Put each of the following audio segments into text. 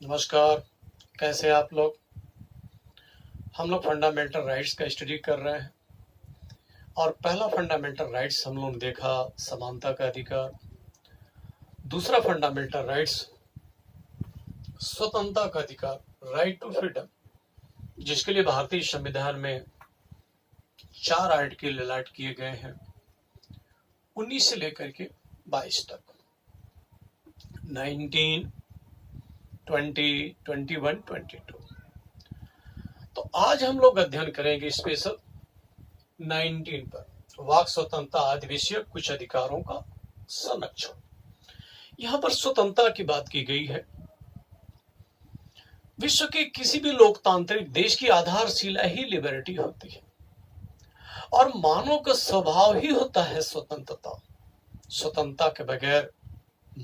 नमस्कार। कैसे हैं आप लोग? हम लोग फंडामेंटल राइट्स का स्टडी कर रहे हैं और पहला फंडामेंटल राइट्स हम लोगों ने देखा समानता का अधिकार। दूसरा फंडामेंटल राइट्स स्वतंत्रता का अधिकार, राइट टू फ्रीडम, जिसके लिए भारतीय संविधान में 4 आर्टिकल अलॉट किए गए हैं 19 से लेकर के 22 तक, 19, 20, 21, 22। तो आज हम लोग अध्ययन करेंगे स्पेशल 19 पर, वाक स्वतंत्रता आदि विषय कुछ अधिकारों का संरक्षण। यहां पर स्वतंत्रता की बात की गई है। विश्व के किसी भी लोकतांत्रिक देश की आधारशिला ही लिबर्टी होती है और मानव का स्वभाव ही होता है स्वतंत्रता। स्वतंत्रता के बगैर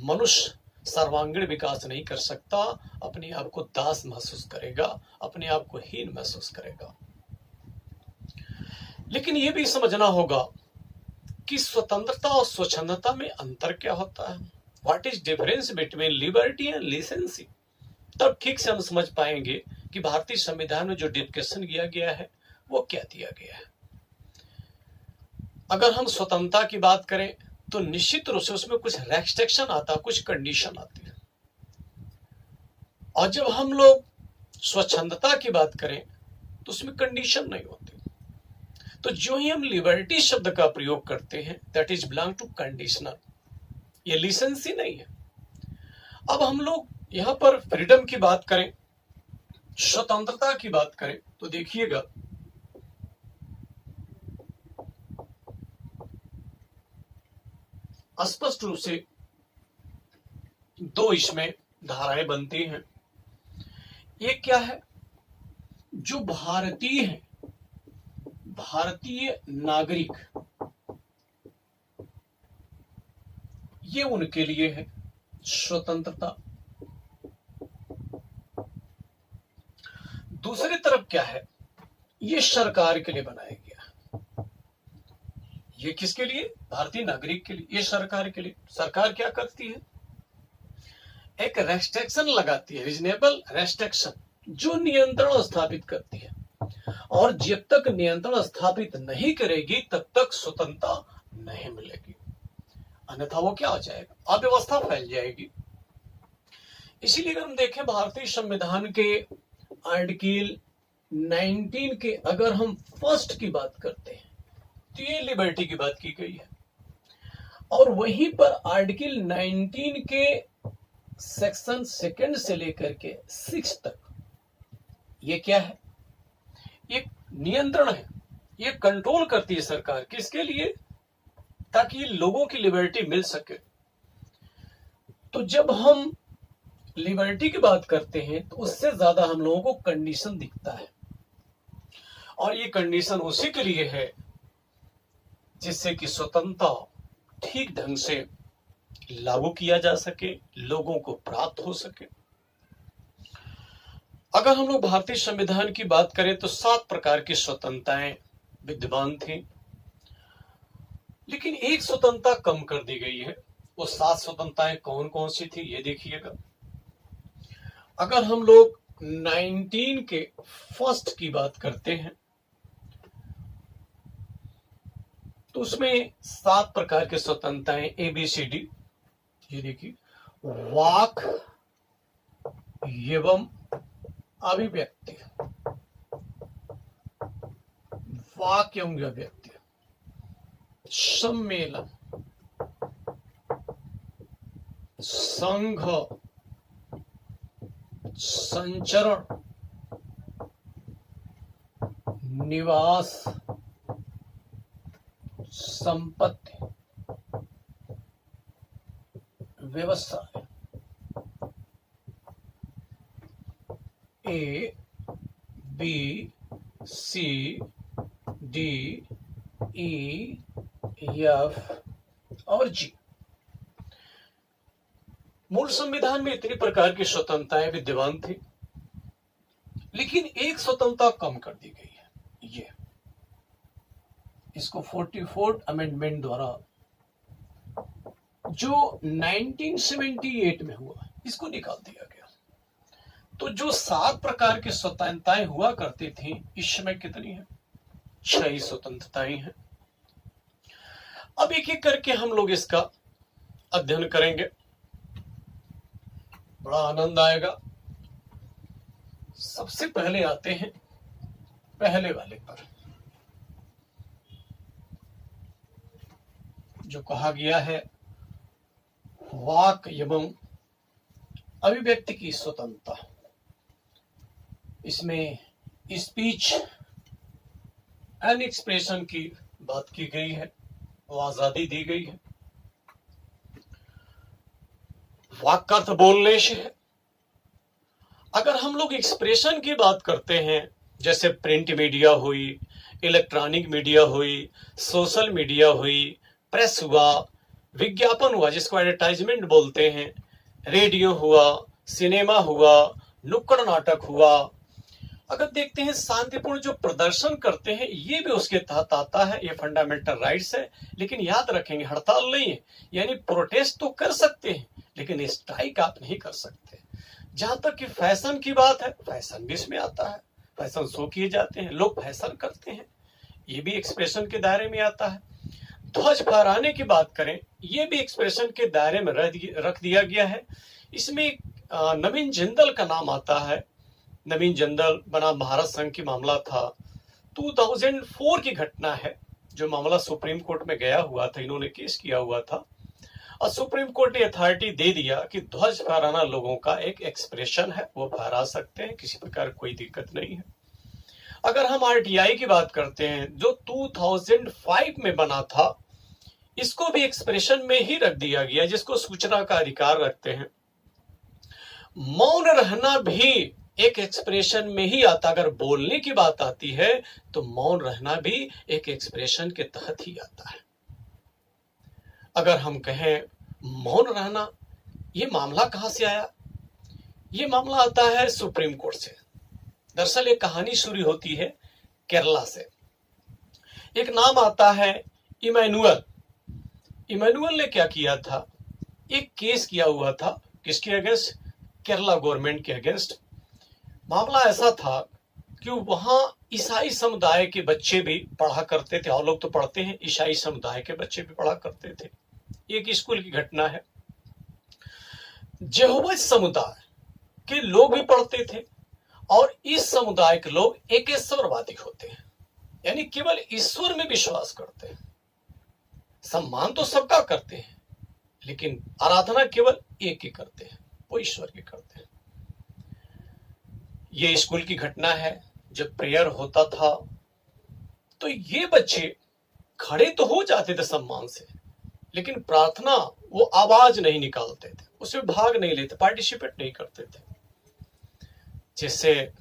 मनुष्य सर्वांगीण विकास नहीं कर सकता, अपने आप को दास महसूस करेगा, अपने आप को हीन महसूस करेगा। लेकिन यह भी समझना होगा कि स्वतंत्रता और स्वच्छंदता में अंतर क्या होता है। What is difference between liberty and licence. तब ठीक से हम समझ पाएंगे कि भारतीय संविधान में जो डिस्कशन किया गया है वो क्या दिया गया है। अगर हम स्वतंत्रता की बात करें तो निश्चित रूप से उसमें कुछ रेस्ट्रिक्शन आता है, कुछ कंडीशन आती है। और जब हम लोग स्वच्छंदता की बात करें तो उसमें कंडीशन नहीं होती। तो जो ही हम लिबर्टी शब्द का प्रयोग करते हैं that is belong to conditional, ये लिसेंसी नहीं है। अब हम लोग यहां पर फ्रीडम की बात करें, स्वतंत्रता की बात करें तो देखिएगा स्पष्ट रूप से 2 इसमें धाराएं बनती हैं। एक क्या है, जो भारतीय है, भारतीय नागरिक, ये उनके लिए है स्वतंत्रता। दूसरी तरफ क्या है, ये सरकार के लिए बनाया गया। ये किसके लिए? भारतीय नागरिक के लिए, ये सरकार के लिए। सरकार क्या करती है? एक रेस्ट्रिक्शन लगाती है, रीजनेबल रेस्ट्रिक्शन, जो नियंत्रण स्थापित करती है। और जब तक नियंत्रण स्थापित नहीं करेगी तब तक स्वतंत्रता नहीं मिलेगी, अन्यथा वो क्या हो जाएगा? अव्यवस्था फैल जाएगी। इसीलिए अगर हम देखें भारतीय संविधान के आर्टिकल 19 के अगर हम फर्स्ट की बात करते हैं तो ये लिबर्टी की बात की गई है। और वहीं पर आर्टिकल 19 के सेक्शन 2 से लेकर के 6 तक ये क्या है? ये नियंत्रण है, ये कंट्रोल करती है सरकार। किसके लिए? ताकि लोगों की लिबर्टी मिल सके। तो जब हम लिबर्टी की बात करते हैं तो उससे ज्यादा हम लोगों को कंडीशन दिखता है, और ये कंडीशन उसी के लिए है जिससे कि स्वतंत्रता ठीक ढंग से लागू किया जा सके, लोगों को प्राप्त हो सके। अगर हम लोग भारतीय संविधान की बात करें तो 7 प्रकार की स्वतंत्रताएं विद्यमान थी, लेकिन एक स्वतंत्रता कम कर दी गई है। वो 7 स्वतंत्रताएं कौन कौन सी थी ये देखिएगा। अगर हम लोग 19 के फर्स्ट की बात करते हैं तो उसमें 7 प्रकार के स्वतंत्रताएं ABCD, ये देखिए, वाक एवं अभिव्यक्ति, वाक एवं अभिव्यक्ति, सम्मेलन, संघ, संचरण, निवास, संपत्ति, व्यवसाय। A, B, C, D, E, F और G। मूल संविधान में इतनी प्रकार की स्वतंत्रताएं विद्यमान थी, लेकिन एक स्वतंत्रता कम कर दी गई है। ये इसको 44th अमेंडमेंट द्वारा जो 1978 में हुआ, इसको निकाल दिया गया। तो जो 7 प्रकार की स्वतंत्रताएं हुआ करती थी, इस समय कितनी है? 6 ही स्वतंत्रताएं हैं। अब एक एक करके हम लोग इसका अध्ययन करेंगे, बड़ा आनंद आएगा। सबसे पहले आते हैं पहले वाले पर, जो कहा गया है वाक एवं अभिव्यक्ति की स्वतंत्रता। इसमें स्पीच एंड एक्सप्रेशन की बात की गई है, वो आजादी दी गई है। वाक का अर्थ बोलने से है। अगर हम लोग एक्सप्रेशन की बात करते हैं, जैसे प्रिंट मीडिया हुई, इलेक्ट्रॉनिक मीडिया हुई, सोशल मीडिया हुई, प्रेस हुआ, विज्ञापन हुआ जिसको एडवर्टाइजमेंट बोलते हैं, रेडियो हुआ, सिनेमा हुआ, नुक्कड़ नाटक हुआ, अगर देखते हैं शांतिपूर्ण जो प्रदर्शन करते हैं, ये भी उसके तहत आता है, ये फंडामेंटल राइट्स है। लेकिन याद रखेंगे हड़ताल नहीं है, यानी प्रोटेस्ट तो कर सकते हैं लेकिन स्ट्राइक आप नहीं कर सकते। जहां तक कि फैशन की बात है, फैशन भी इसमें आता है, फैशन शो किए जाते हैं, लोग फैशन करते हैं, ये भी एक्सप्रेशन के दायरे में आता है। ध्वज फहराने की बात करें, ये भी एक्सप्रेशन के दायरे में रख दिया गया है। इसमें नवीन जिंदल का नाम आता है। नवीन जिंदल बना भारत संघ की मामला था, 2004 की घटना है, जो मामला सुप्रीम कोर्ट में गया हुआ था, इन्होंने केस किया हुआ था और सुप्रीम कोर्ट ने अथॉरिटी दे दिया कि ध्वज फहराना लोगों का एक एक्सप्रेशन है, वो फहरा सकते हैं, किसी प्रकार कोई दिक्कत नहीं है। अगर हम आरटीआई की बात करते हैं, जो 2005 में बना था, इसको भी एक्सप्रेशन में ही रख दिया गया, जिसको सूचना का अधिकार रखते हैं। मौन रहना भी एक एक्सप्रेशन में ही आता। अगर बोलने की बात आती है तो मौन रहना भी एक एक्सप्रेशन के तहत ही आता है। अगर हम कहें मौन रहना, ये मामला कहां से आया? ये मामला आता है सुप्रीम कोर्ट से। दरअसल एक कहानी शुरू होती है केरला से। एक नाम आता है इमैनुअल। इमैनुअल ने क्या किया था, एक केस किया हुआ था, किसके अगेंस्ट? केरला गवर्नमेंट के अगेंस्ट। मामला ऐसा था कि वहां ईसाई समुदाय के बच्चे भी पढ़ा करते थे, और लोग तो पढ़ते हैं, ईसाई समुदाय के बच्चे भी पढ़ा करते थे। एक स्कूल की घटना है। यहोवा समुदाय के लोग भी पढ़ते थे, और इस समुदाय के लोग एकेश्वरवादी होते हैं, यानी केवल ईश्वर में विश्वास करते हैं। सम्मान तो सबका करते हैं, लेकिन आराधना केवल एक की करते हैं, वो ईश्वर की करते हैं। ये स्कूल की घटना है। जब प्रेयर होता था तो ये बच्चे खड़े तो हो जाते थे सम्मान से, लेकिन प्रार्थना वो आवाज नहीं निकालते थे, उसमें भाग नहीं लेते, पार्टिसिपेट नहीं करते थे। जिससे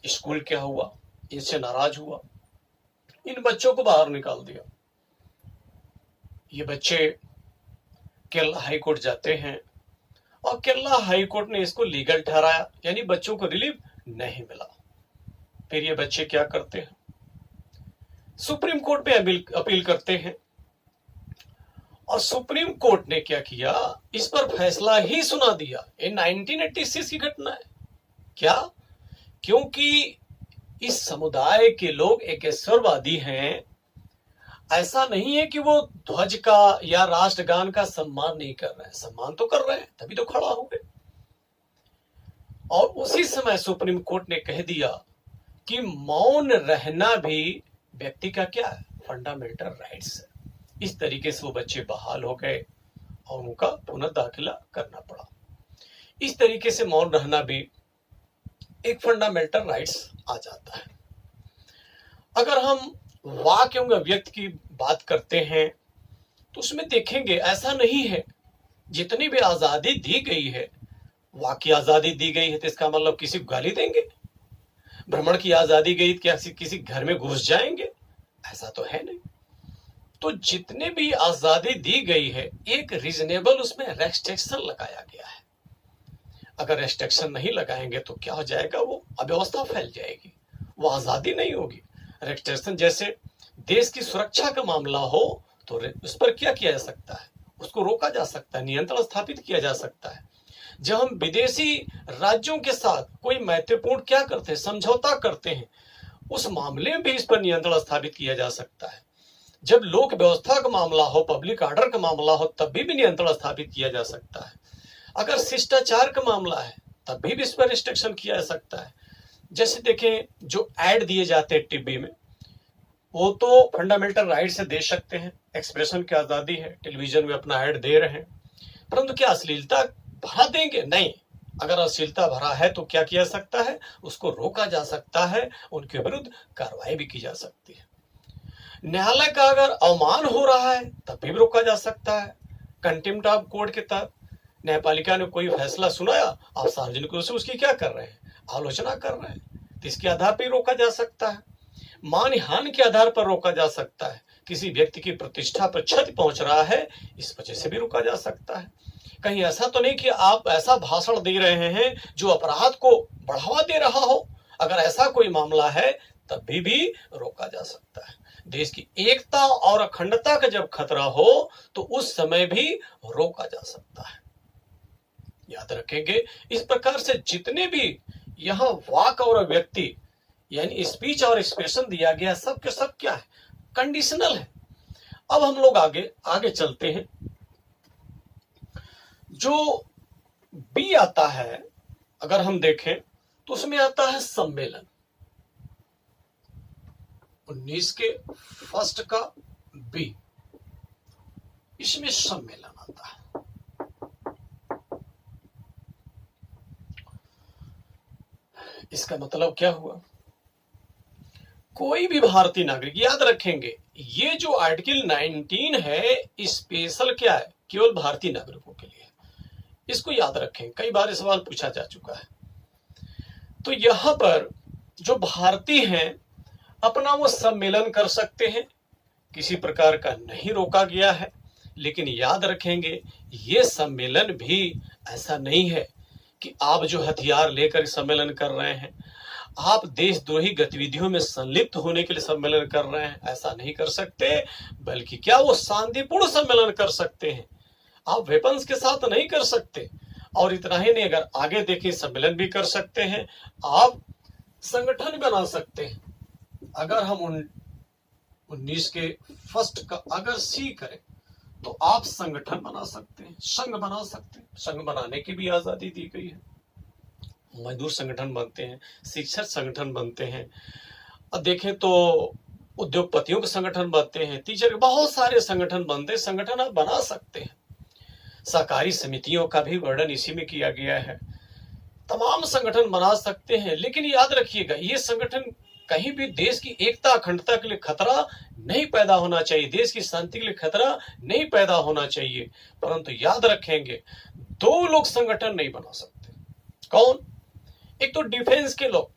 स्कूल क्या हुआ, इनसे नाराज हुआ, इन बच्चों को बाहर निकाल दिया। ये बच्चे केरला हाई कोर्ट जाते हैं, और केरला हाई कोर्ट ने इसको लीगल ठहराया, यानी बच्चों को रिलीफ नहीं मिला। फिर ये बच्चे क्या करते हैं, सुप्रीम कोर्ट में अपील करते हैं, और सुप्रीम कोर्ट ने क्या किया, इस पर फैसला ही सुना दिया। ये 1986 की घटना है। क्या? क्योंकि इस समुदाय के लोग एकेश्वरवादी हैं। ऐसा नहीं है कि वो ध्वज का या राष्ट्रगान का सम्मान नहीं कर रहे हैं, सम्मान तो कर रहे हैं, तभी तो खड़ा हो गए। और उसी समय सुप्रीम कोर्ट ने कह दिया कि मौन रहना भी व्यक्ति का क्या है, फंडामेंटल राइट्स है। इस तरीके से वो बच्चे बहाल हो गए और उनका पुनः दाखिला करना पड़ा। इस तरीके से मौन रहना भी एक फंडामेंटल राइट्स आ जाता है। अगर हम वाक एवं अभिव्यक्ति की बात करते हैं तो उसमें देखेंगे ऐसा नहीं है, जितनी भी आजादी दी गई है, वाक की आजादी दी गई है तो इसका मतलब किसी को गाली देंगे? भ्रमण की आजादी गई, क्या किसी घर में घुस जाएंगे? ऐसा तो है नहीं। तो जितने भी आजादी दी गई है, एक रीजनेबल उसमें रेस्ट्रिक्शन लगाया गया है। अगर रेस्ट्रिक्शन नहीं लगाएंगे तो क्या हो जाएगा, वो अव्यवस्था फैल जाएगी, वो आजादी नहीं होगी। रेस्ट्रिक्शन जैसे देश की सुरक्षा का मामला हो तो उस पर क्या किया जा सकता है, उसको रोका जा सकता है, नियंत्रण स्थापित किया जा सकता है। जब हम विदेशी राज्यों के साथ कोई महत्वपूर्ण क्या करते हैं, समझौता करते हैं, उस मामले में भी इस पर नियंत्रण स्थापित किया जा सकता है। जब लोक व्यवस्था का मामला हो, पब्लिक ऑर्डर का मामला हो, तब भी नियंत्रण स्थापित किया जा सकता है। अगर शिष्टाचार का मामला है तब भी इस पर रिस्ट्रिक्शन किया जा सकता है। जैसे देखें, जो ऐड दिए जाते हैं टीवी में, वो तो फंडामेंटल राइट से दे सकते हैं, एक्सप्रेशन की आजादी है, टेलीविजन में अपना ऐड दे रहे हैं, परंतु क्या अश्लीलता भरा देंगे? नहीं। अगर अश्लीलता भरा है तो क्या किया सकता है? उसको रोका जा सकता है, उनके विरुद्ध कार्रवाई भी की जा सकती है। न्यायालय का अगर अवमान हो रहा है तब भी रोका जा सकता है। कंटेम्प्ट ऑफ कोर्ट के तहत न्यायपालिका ने कोई फैसला सुनाया, आप सार्वजनिक रूप से उसकी क्या कर रहे हैं? आलोचना कर रहे हैं, तो इसके आधार पर रोका जा सकता है। मानहानि के आधार पर रोका जा सकता है। किसी व्यक्ति की प्रतिष्ठा पर क्षति पहुंच रहा है, इस वजह से भी रोका जा सकता है। कहीं ऐसा तो नहीं कि आप ऐसा भाषण दे रहे हैं जो अपराध को बढ़ावा दे रहा हो। अगर ऐसा कोई मामला है तब भी रोका जा सकता है। देश की एकता और अखंडता का जब खतरा हो तो उस समय भी रोका जा सकता है। याद रखेंगे, इस प्रकार से जितने भी यहाँ वाक और अभिव्यक्ति यानी स्पीच और एक्सप्रेशन दिया गया, सब के सब क्या है? कंडीशनल है। अब हम लोग आगे चलते हैं। जो बी आता है, अगर हम देखें तो उसमें आता है सम्मेलन। 19 के फर्स्ट का बी, इसमें सम्मेलन आता है। इसका मतलब क्या हुआ? कोई भी भारतीय नागरिक, याद रखेंगे ये जो आर्टिकल 19 है स्पेशल क्या है? केवल भारतीय नागरिकों के लिए। इसको याद रखें, कई बार ये सवाल पूछा जा चुका है। तो यहां पर जो भारतीय हैं अपना वो सम्मेलन कर सकते हैं, किसी प्रकार का नहीं रोका गया है। लेकिन याद रखेंगे ये सम्मेलन भी ऐसा नहीं है कि आप जो हथियार लेकर सम्मेलन कर रहे हैं, आप देशद्रोही गतिविधियों में संलिप्त होने के लिए सम्मेलन कर रहे हैं, ऐसा नहीं कर सकते। बल्कि क्या वो शांतिपूर्ण सम्मेलन कर सकते हैं, आप वेपन्स के साथ नहीं कर सकते। और इतना ही नहीं, अगर आगे देखें सम्मेलन भी कर सकते हैं, आप संगठन बना सकते हैं। अगर हम 19 के फर्स्ट का अगर सी करें तो आप संगठन बना सकते हैं, संघ बना सकते हैं। संघ बनाने की भी आजादी दी गई है। मजदूर संगठन बनते हैं, शिक्षक संगठन बनते हैं, और देखें तो उद्योगपतियों के संगठन बनते हैं, टीचर, बहुत सारे संगठन बनते हैं। संगठन आप बना सकते हैं। सहकारी समितियों का भी वर्णन इसी में किया गया है। तमाम संगठन बना सकते हैं। लेकिन याद रखिएगा, ये संगठन कहीं भी देश की एकता अखंडता के लिए खतरा नहीं पैदा होना चाहिए, देश की शांति के लिए खतरा नहीं पैदा होना चाहिए। परंतु याद रखेंगे, दो लोग संगठन नहीं बना सकते। कौन? एक तो डिफेंस के लोग,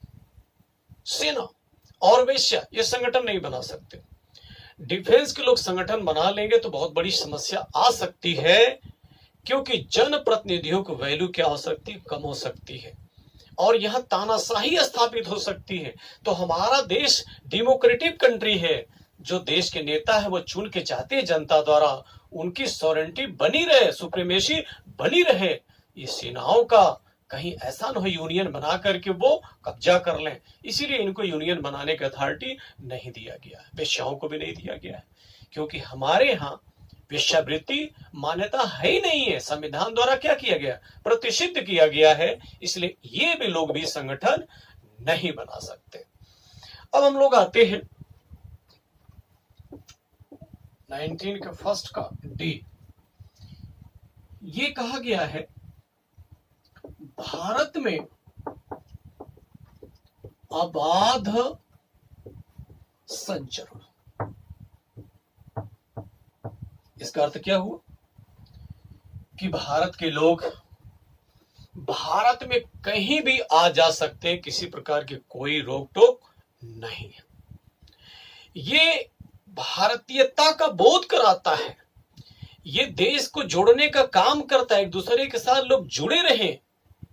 सेना और वेश्या, ये संगठन नहीं बना सकते। डिफेंस के लोग संगठन बना लेंगे तो बहुत बड़ी समस्या आ सकती है, क्योंकि जनप्रतिनिधियों की वैल्यू क्या हो सकती है? कम हो सकती है, और यहां तानाशाही स्थापित हो सकती है। तो हमारा देश डेमोक्रेटिक कंट्री है, जो देश के नेता है वो चुन के चाहते हैं जनता द्वारा, उनकी सॉवरेंटी बनी रहे, सुप्रीमेसी बनी रहे। ये सेनाओं का कहीं ऐसा न हो यूनियन बना करके वो कब्जा कर लें, इसीलिए इनको यूनियन बनाने की अथॉरिटी नहीं दिया गया है। वेश्याओं को भी नहीं दिया गया है, क्योंकि हमारे यहाँ वेश्यावृत्ति मान्यता है ही नहीं है। संविधान द्वारा क्या किया गया? प्रतिषिद्ध किया गया है। इसलिए ये भी लोग भी संगठन नहीं बना सकते। अब हम लोग आते हैं 19 के फर्स्ट का डी। ये कहा गया है भारत में अबाध संचरण। इसका अर्थ क्या हुआ? कि भारत के लोग भारत में कहीं भी आ जा सकते हैं, किसी प्रकार की कोई रोक टोक नहीं है। ये भारतीयता का बोध कराता है, ये देश को जोड़ने का काम करता है, एक दूसरे के साथ लोग जुड़े रहें।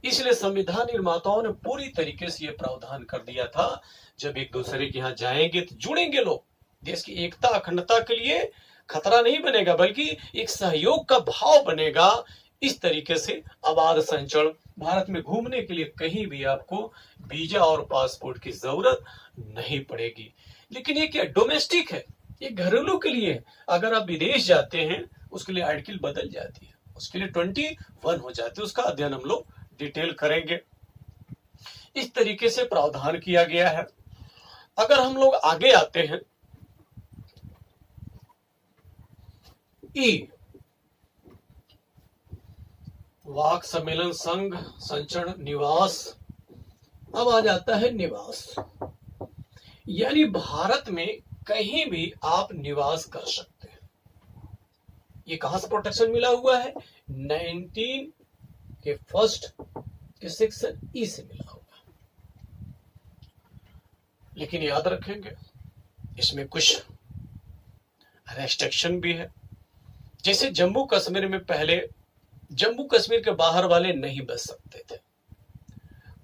इसलिए संविधान निर्माताओं ने पूरी तरीके से ये प्रावधान कर दिया था, जब एक दूसरे के यहां जाएंगे तो जुड़ेंगे लोग, देश की एकता अखंडता के लिए खतरा नहीं बनेगा, बल्कि एक सहयोग का भाव बनेगा। इस तरीके से अबाध संचरण, भारत में घूमने के लिए कहीं भी आपको वीजा और पासपोर्ट की जरूरत नहीं पड़ेगी। लेकिन ये क्या डोमेस्टिक है, ये घरेलू के लिए। अगर आप विदेश जाते हैं उसके लिए आर्टिकल बदल जाती है, उसके लिए 21 हो जाती है। उसका अध्ययन हम लोग डिटेल करेंगे। इस तरीके से प्रावधान किया गया है। अगर हम लोग आगे आते हैं, ई वाक सम्मेलन संघ संचरण निवास। अब आ जाता है निवास, यानी भारत में कहीं भी आप निवास कर सकते हैं। ये कहां से प्रोटेक्शन मिला हुआ है? 19 के फर्स्ट के सेक्शन ई से मिला हुआ है। लेकिन याद रखेंगे इसमें कुछ रेस्ट्रिक्शन भी है। जैसे जम्मू कश्मीर में पहले जम्मू कश्मीर के बाहर वाले नहीं बच सकते थे।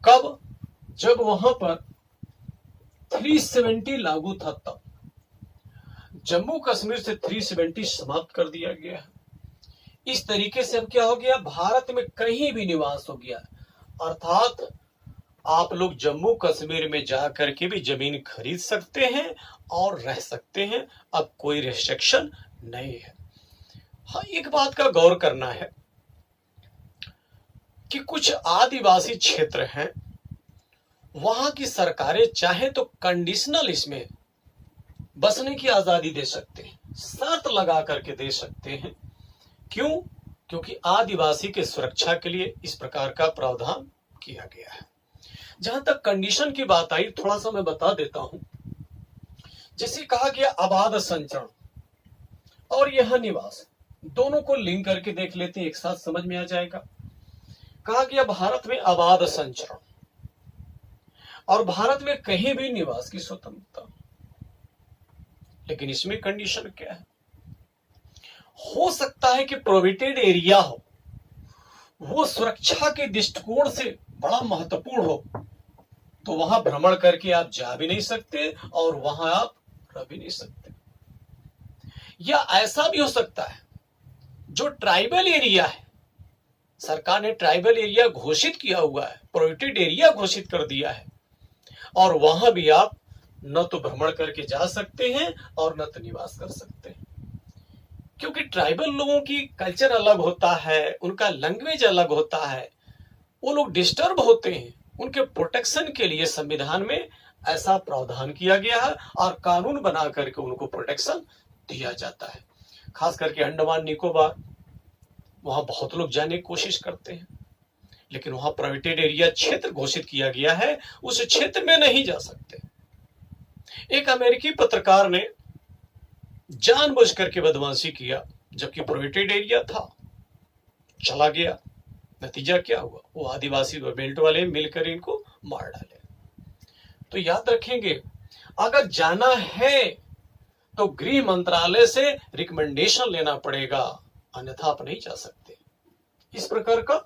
कब? जब वहां पर 370 लागू था तब। जम्मू कश्मीर से 370 समाप्त कर दिया गया है। इस तरीके से अब क्या हो गया? भारत में कहीं भी निवास हो गया, अर्थात आप लोग जम्मू कश्मीर में जा करके भी जमीन खरीद सकते हैं और रह सकते हैं। अब कोई रेस्ट्रिक्शन नहीं है। हाँ, एक बात का गौर करना है कि कुछ आदिवासी क्षेत्र हैं, वहां की सरकारें चाहे तो कंडीशनल इसमें बसने की आजादी दे सकते हैं, शर्त लगा करके दे सकते हैं। क्यों? क्योंकि आदिवासी के सुरक्षा के लिए इस प्रकार का प्रावधान किया गया है। जहां तक कंडीशन की बात आई, थोड़ा सा मैं बता देता हूं। जैसे कहा गया अबाध संचरण और यह निवास, दोनों को लिंक करके देख लेते हैं, एक साथ समझ में आ जाएगा। कहा गया भारत में अबाध संचरण और भारत में कहीं भी निवास की स्वतंत्रता। लेकिन इसमें कंडीशन क्या है? हो सकता है कि प्रोहिबिटेड एरिया हो, वो सुरक्षा के दृष्टिकोण से बड़ा महत्वपूर्ण हो, तो वहां भ्रमण करके आप जा भी नहीं सकते और वहां आप रह भी नहीं सकते। या ऐसा भी हो सकता है जो ट्राइबल एरिया है, सरकार ने ट्राइबल एरिया घोषित किया हुआ है, प्रोहिबिटेड एरिया घोषित कर दिया है, और वहां भी आप न तो भ्रमण करके जा सकते हैं और न तो निवास कर सकते हैं। क्योंकि ट्राइबल लोगों की कल्चर अलग होता है, उनका लैंग्वेज अलग होता है, वो लोग डिस्टर्ब होते हैं। उनके प्रोटेक्शन के लिए संविधान में ऐसा प्रावधान किया गया है और कानून बना करके उनको प्रोटेक्शन दिया जाता है। खास करके अंडमान निकोबार, वहां बहुत लोग जाने की कोशिश करते हैं, लेकिन वहां प्रोहिबिटेड एरिया क्षेत्र घोषित किया गया है, उस क्षेत्र में नहीं जा सकते। एक अमेरिकी पत्रकार ने जानबूझ करके बदमाशी किया, जबकि प्रोहिबिटेड एरिया था, चला गया। नतीजा क्या हुआ? वो आदिवासी बेल्ट वाले मिलकर इनको मार डाले। तो याद रखेंगे, अगर जाना है तो गृह मंत्रालय से रिकमेंडेशन लेना पड़ेगा, अन्यथा आप नहीं जा सकते। इस प्रकार का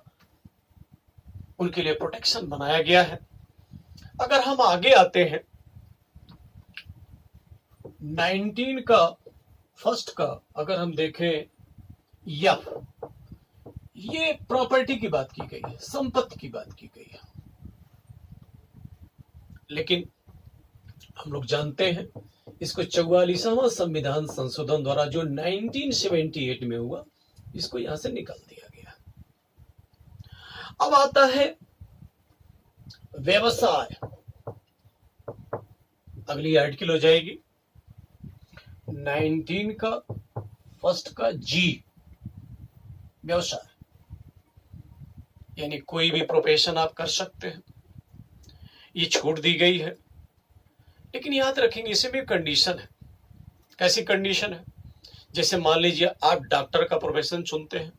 उनके लिए प्रोटेक्शन बनाया गया है। अगर हम आगे आते हैं, 19 का फर्स्ट का अगर हम देखें, या ये प्रॉपर्टी की बात की गई है, संपत्ति की बात की गई है। लेकिन हम लोग जानते हैं इसको 44वां संविधान संशोधन द्वारा जो 1978 में हुआ, इसको यहां से निकाल दिया गया। अब आता है व्यवसाय, अगली आर्टिकल हो जाएगी 19 का फर्स्ट का जी, व्यवसाय, यानी कोई भी प्रोफेशन आप कर सकते हैं, ये छूट दी गई है। लेकिन याद रखेंगे इसमें भी कंडीशन है। कैसी कंडीशन है? जैसे मान लीजिए आप डॉक्टर का प्रोफेशन चुनते हैं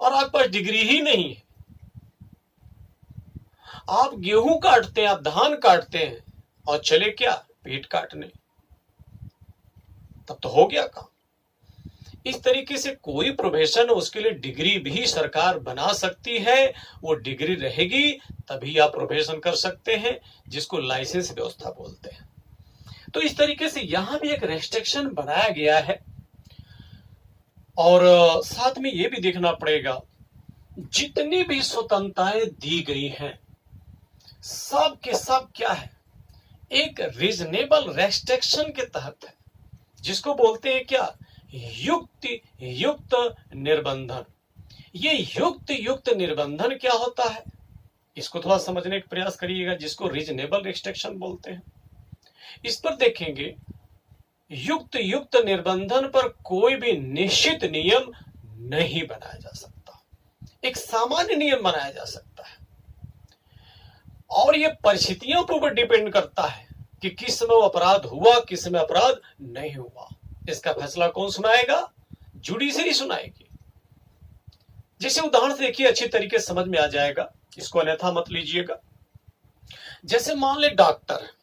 और आपके पास डिग्री ही नहीं है, आप गेहूं काटते हैं, आप धान काटते हैं और चले क्या पेट काटने, तब तो हो गया काम। इस तरीके से कोई प्रोफेशन, उसके लिए डिग्री भी सरकार बना सकती है। वो डिग्री रहेगी तभी आप प्रोफेशन कर सकते हैं, जिसको लाइसेंस व्यवस्था बोलते हैं। तो इस तरीके से यहां भी एक रेस्ट्रिक्शन बनाया गया है। और साथ में ये भी देखना पड़ेगा जितनी भी स्वतंत्रताएं दी गई हैं सब के सब क्या है, एक रीजनेबल रेस्ट्रिक्शन के तहत है, जिसको बोलते हैं क्या, युक्त निर्बंधन। ये युक्त निर्बंधन क्या होता है, इसको थोड़ा समझने का प्रयास करिएगा, जिसको रीजनेबल रेस्ट्रिक्शन बोलते हैं। इस पर देखेंगे, युक्त निर्बंधन पर कोई भी निश्चित नियम नहीं बनाया जा सकता, एक सामान्य नियम बनाया जा सकता है, और ये परिस्थितियों पर ऊपर डिपेंड करता है कि किस समय अपराध हुआ, किस समय अपराध नहीं हुआ। इसका फैसला कौन सुनाएगा, जुडिशरी सुनाएगी। जैसे उदाहरण से देखिए, अच्छी तरीके से समझ में आ जाएगा, इसको अन्यथा मत लीजिएगा। जैसे मान ले डॉक्टर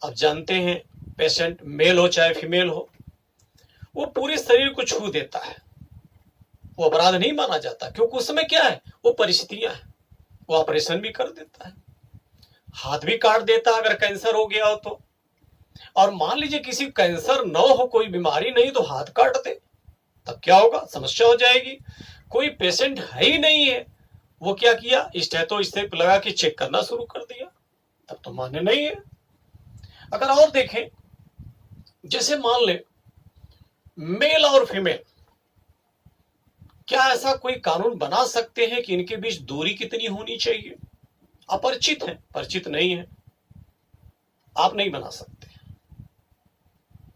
आप जानते हैं, पेशेंट मेल हो चाहे फीमेल हो, वो पूरे शरीर को छू देता है, वो अपराध नहीं माना जाता, क्योंकि उस समय क्या है, वो परिस्थितियां हैं। वो ऑपरेशन भी कर देता है, हाथ भी काट देता है अगर कैंसर हो गया हो तो। और मान लीजिए किसी कैंसर न हो, कोई बीमारी नहीं, तो हाथ काट दे, तब क्या होगा, समस्या हो जाएगी। कोई पेशेंट है ही नहीं है, वो क्या किया, स्टेथोस्कोप लगा के चेक करना शुरू कर दिया, तब तो मान्य नहीं है। अगर और देखें, जैसे मान ले मेल और फीमेल, क्या ऐसा कोई कानून बना सकते हैं कि इनके बीच दूरी कितनी होनी चाहिए? अपरिचित है, परिचित नहीं है, आप नहीं बना सकते,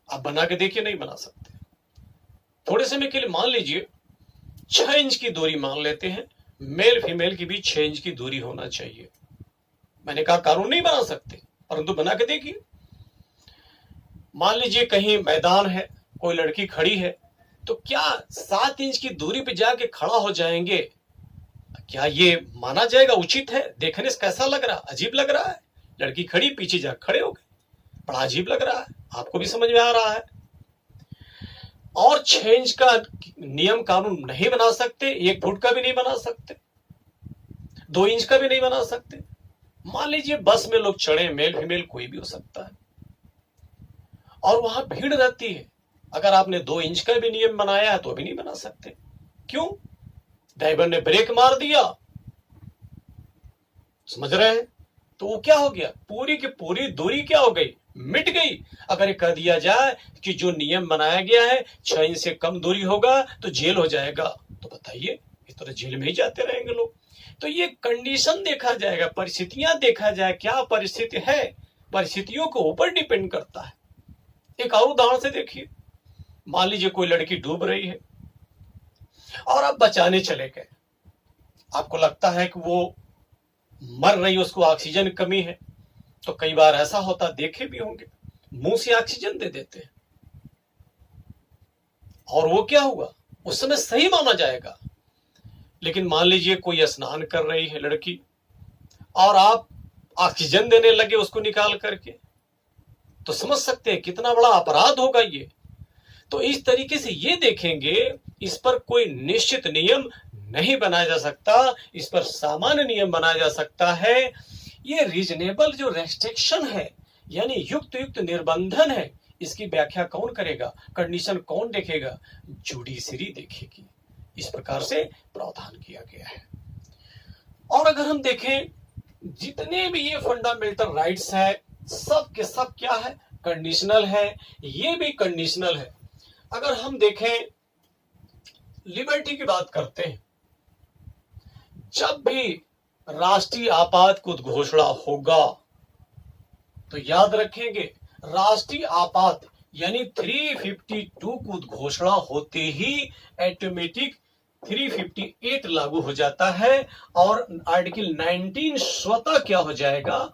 आप बना के देखिए, नहीं बना सकते। थोड़े समय के लिए मान लीजिए 6 इंच की दूरी मान लेते हैं, मेल फीमेल के बीच 6 इंच की दूरी होना चाहिए। मैंने कहा कानून नहीं बना सकते, परंतु बना के देखिए। मान लीजिए कहीं मैदान है, कोई लड़की खड़ी है, तो क्या 7 इंच की दूरी पे जाके खड़ा हो जाएंगे? क्या ये माना जाएगा, उचित है? देखने से कैसा लग रहा, अजीब लग रहा है, लड़की खड़ी, पीछे जाकर खड़े हो गए, बड़ा अजीब लग रहा है, आपको भी समझ में आ रहा है। और 6 इंच का नियम कानून नहीं बना सकते, 1 फुट का भी नहीं बना सकते, 2 इंच का भी नहीं बना सकते। मान लीजिए बस में लोग चढ़े, मेल फीमेल कोई भी हो सकता है, और वहां भीड़ रहती है, अगर आपने 2 इंच का भी नियम बनाया है तो भी नहीं बना सकते। क्यों? ड्राइवर ने ब्रेक मार दिया, समझ रहे हैं, तो वो क्या हो गया, पूरी की पूरी दूरी क्या हो गई, मिट गई। अगर ये कह दिया जाए कि जो नियम बनाया गया है 6 इंच से कम दूरी होगा तो जेल हो जाएगा, तो बताइए, इस तरह जेल में ही जाते रहेंगे लोग। तो ये कंडीशन देखा जाएगा, परिस्थितियां देखा जाए, क्या परिस्थिति है, परिस्थितियों के ऊपर डिपेंड करता है। एक और उदाहरण से देखिए, मान लीजिए कोई लड़की डूब रही है और आप बचाने चले गए, आपको लगता है कि वो मर रही है, उसको ऑक्सीजन की कमी है, तो कई बार ऐसा होता, देखे भी होंगे, मुंह से ऑक्सीजन दे देते हैं, और वो क्या हुआ, उस समय सही माना जाएगा। लेकिन मान लीजिए कोई स्नान कर रही है लड़की, और आप ऑक्सीजन देने लगे उसको निकाल करके, तो समझ सकते हैं कितना बड़ा अपराध होगा ये। तो इस तरीके से ये देखेंगे, इस पर कोई निश्चित नियम नहीं बनाया जा सकता, इस पर सामान्य नियम बनाया जा सकता है। ये रीजनेबल जो रेस्ट्रिक्शन है, यानी युक्त निर्बंधन है, इसकी व्याख्या कौन करेगा, कंडीशन कौन देखेगा, जुडिशरी देखेगी। इस प्रकार से प्रावधान किया गया है। और अगर हम देखें, जितने भी ये फंडामेंटल राइट्स है, सब के सब क्या है, कंडीशनल है, ये भी कंडीशनल है। अगर हम देखें, लिबर्टी की बात करते हैं, जब भी राष्ट्रीय आपात घोषणा होगा तो याद रखेंगे, राष्ट्रीय आपात यानी 352 की घोषणा होते ही ऑटोमेटिक 358 लागू हो जाता है, और आर्टिकल 19 स्वतः क्या हो जाएगा,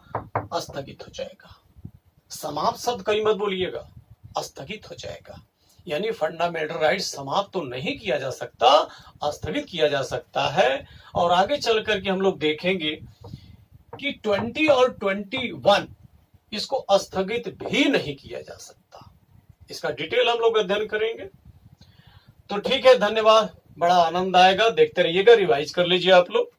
स्थगित हो जाएगा। समाप्त शब्द कहीं मत बोलिएगा, स्थगित हो जाएगा। यानी फंडामेंटल राइट समाप्त तो नहीं किया जा सकता, स्थगित किया जा सकता है। और आगे चल करके हम लोग देखेंगे कि 20 और 21 इसको स्थगित भी नहीं किया जा सकता। इसका डिटेल हम लोग अध्ययन करेंगे। तो ठीक है, धन्यवाद, बड़ा आनंद आएगा, देखते रहिएगा, रिवाइज कर लीजिए आप लोग।